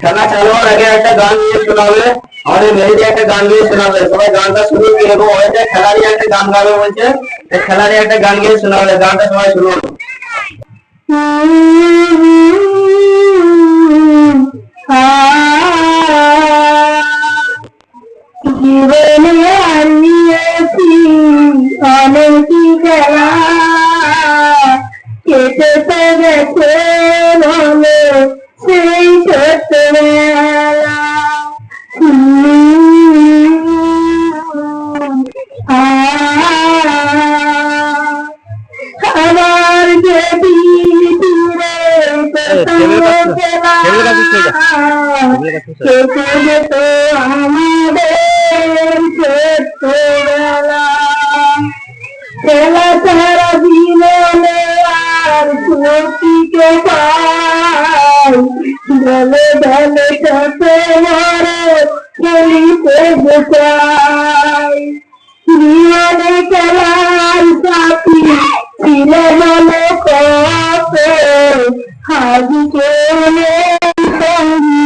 খেলা চালু হওয়ার আগে একটা গান নিয়ে শোনাবে, আমাদের মেহেদি একটা গান নিয়ে শোনাবে। সবাই গানটা শুনে কিরকম হয়েছে, খেলা নিয়ে একটা গান গাবে বলছে, খেলা নিয়ে একটা গান গিয়ে শোনাবে, গানটা সবাই শুনুন। জীবনে হারিয়েছি অনেকই খেলা, কেটে গেছে মনে সেই ছোটবেলা। আমার যদি কেটে যেত আমাদের ছোটবেলা। খেলা ছাড়া জীবনে আর সুখীকে পাই, ঢলে ঢলে চোখে মরে খেলিতে চাই। জীবনে খেলার সাথী ছিল মনে কত, আজ কেউ নেই সঙ্গী।